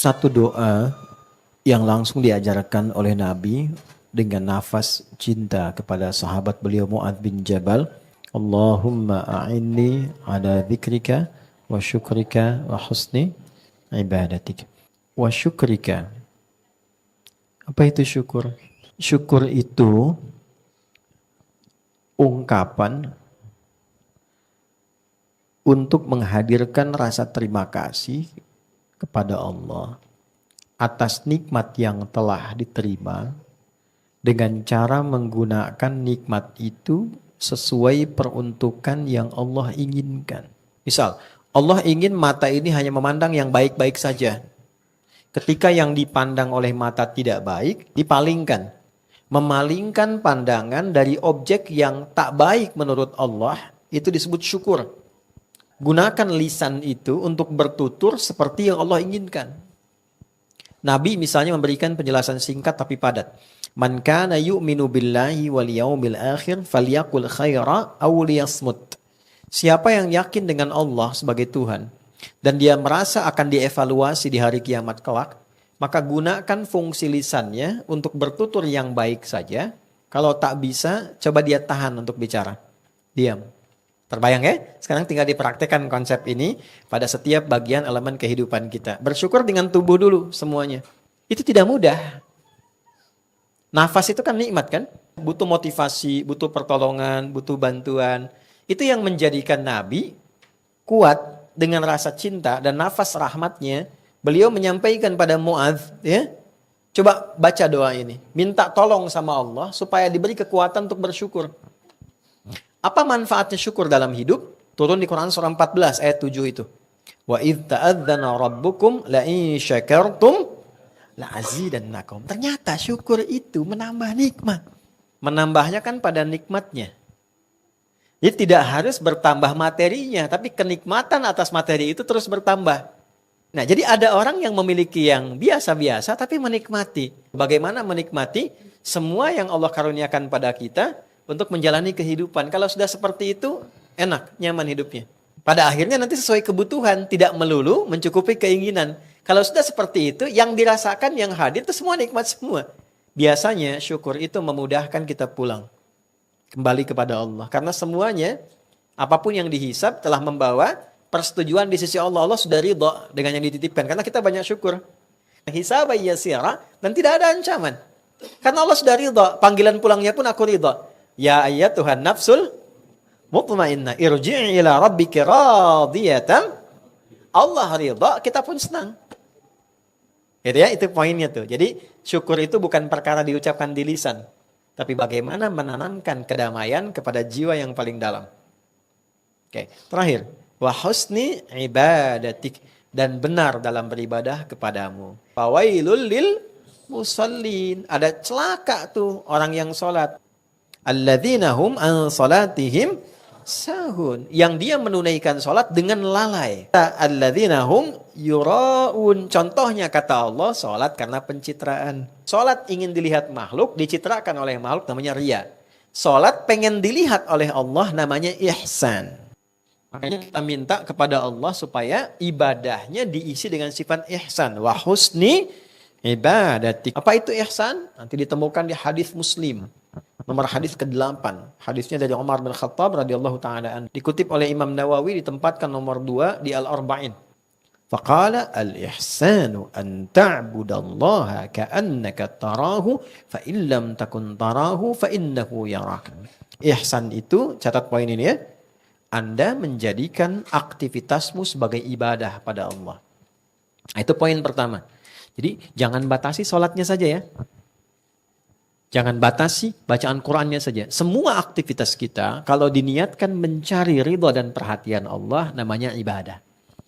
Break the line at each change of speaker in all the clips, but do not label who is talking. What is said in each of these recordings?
satu doa yang langsung diajarkan oleh Nabi dengan nafas cinta kepada sahabat beliau Mu'adz bin Jabal. Allahumma a'inni ala dzikrika wa syukrika wa husni ibadatik. Wa syukrika. Apa itu syukur? Syukur itu ungkapan untuk menghadirkan rasa terima kasih kepada Allah atas nikmat yang telah diterima dengan cara menggunakan nikmat itu sesuai peruntukan yang Allah inginkan. Misal, Allah ingin mata ini hanya memandang yang baik-baik saja. Ketika yang dipandang oleh mata tidak baik, dipalingkan. Memalingkan pandangan dari objek yang tak baik menurut Allah, itu disebut syukur. Gunakan lisan itu untuk bertutur seperti yang Allah inginkan. Nabi misalnya memberikan penjelasan singkat tapi padat. Man kana yu'minu billahi wal yaumil akhir falyaqul khaira aw liyasmut. Siapa yang yakin dengan Allah sebagai Tuhan dan dia merasa akan dievaluasi di hari kiamat kelak, maka gunakan fungsi lisannya untuk bertutur yang baik saja. Kalau tak bisa, coba dia tahan untuk bicara. Diam. Terbayang ya? Sekarang tinggal dipraktekkan konsep ini pada setiap bagian elemen kehidupan kita. Bersyukur dengan tubuh dulu semuanya. Itu tidak mudah. Nafas itu kan nikmat kan? Butuh motivasi, butuh pertolongan, butuh bantuan. Itu yang menjadikan Nabi kuat dengan rasa cinta dan nafas rahmatnya. Beliau menyampaikan pada Mu'adz, ya, coba baca doa ini. Minta tolong sama Allah supaya diberi kekuatan untuk bersyukur. Apa manfaatnya syukur dalam hidup? Turun di Quran surah 14 ayat 7 itu. Wa idh ta'adzana rabbukum la in syakartum la azidannakum. Ternyata syukur itu menambah nikmat. Menambahnya kan pada nikmatnya. Jadi tidak harus bertambah materinya, tapi kenikmatan atas materi itu terus bertambah. Nah, jadi ada orang yang memiliki yang biasa-biasa tapi menikmati. Bagaimana menikmati semua yang Allah karuniakan pada kita untuk menjalani kehidupan. Kalau sudah seperti itu, enak, nyaman hidupnya. Pada akhirnya nanti sesuai kebutuhan, tidak melulu mencukupi keinginan. Kalau sudah seperti itu, yang dirasakan, yang hadir itu semua nikmat semua. Biasanya syukur itu memudahkan kita pulang. Kembali kepada Allah. Karena semuanya, apapun yang dihisab telah membawa persetujuan di sisi Allah. Allah sudah ridha dengan yang dititipkan. Karena kita banyak syukur. Hisab yasira dan tidak ada ancaman. Karena Allah sudah ridha. Panggilan pulangnya pun aku ridha. Ya ayyatuhan nafsul mutmainnah irji'i ila rabbiki radiyatan. Allah ridha, kita pun senang. Gitu ya, itu poinnya tuh. Jadi syukur itu bukan perkara diucapkan di lisan. Tapi bagaimana menanamkan kedamaian kepada jiwa yang paling dalam. Oke, terakhir. Wa husni ibadatik. Dan benar dalam beribadah kepadamu. Fawailul lil musallin. Ada celaka tuh orang yang sholat. Alladzina hum an salatihim sahun. Yang dia menunaikan sholat dengan lalai. Alladzina hum yura'un. Contohnya kata Allah, sholat karena pencitraan. Sholat ingin dilihat makhluk, dicitrakan oleh makhluk namanya riya. Sholat pengen dilihat oleh Allah namanya ihsan. Makanya kita minta kepada Allah supaya ibadahnya diisi dengan sifat ihsan. Wa husni ibadatik. Apa itu ihsan? Nanti ditemukan di hadis Muslim. Nomor hadis ke-8. Hadisnya dari Umar bin Khattab radhiyallahu taala. Dikutip oleh Imam Nawawi, ditempatkan nomor 2 di Al-Arba'in. Faqala al-ihsanu an ta'budallaha ka'annaka tarahu fa in lam takun tarahu fa innahu yaraka. Ihsan itu, catat poin ini ya. Anda menjadikan aktivitasmu sebagai ibadah pada Allah. Itu poin pertama. Jadi jangan batasi sholatnya saja ya. Jangan batasi bacaan Qur'annya saja. Semua aktivitas kita kalau diniatkan mencari ridha dan perhatian Allah namanya ibadah.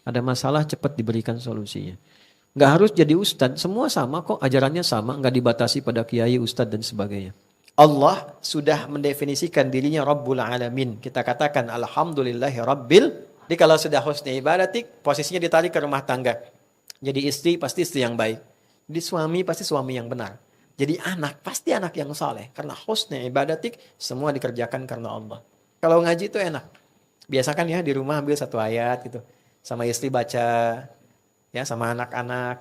Ada masalah cepat diberikan solusinya. Nggak harus jadi ustadz, semua sama kok, ajarannya sama, nggak dibatasi pada kiai, ustadz dan sebagainya. Allah sudah mendefinisikan dirinya Rabbul Alamin. Kita katakan Alhamdulillahi Rabbil. Jadi kalau sudah husni ibadatik, posisinya ditarik ke rumah tangga. Jadi istri pasti istri yang baik. Jadi suami pasti suami yang benar. Jadi anak pasti anak yang saleh. Karena husni ibadatik semua dikerjakan karena Allah. Kalau ngaji itu enak. Biasakan ya di rumah ambil satu ayat gitu. Sama istri baca, ya sama anak-anak.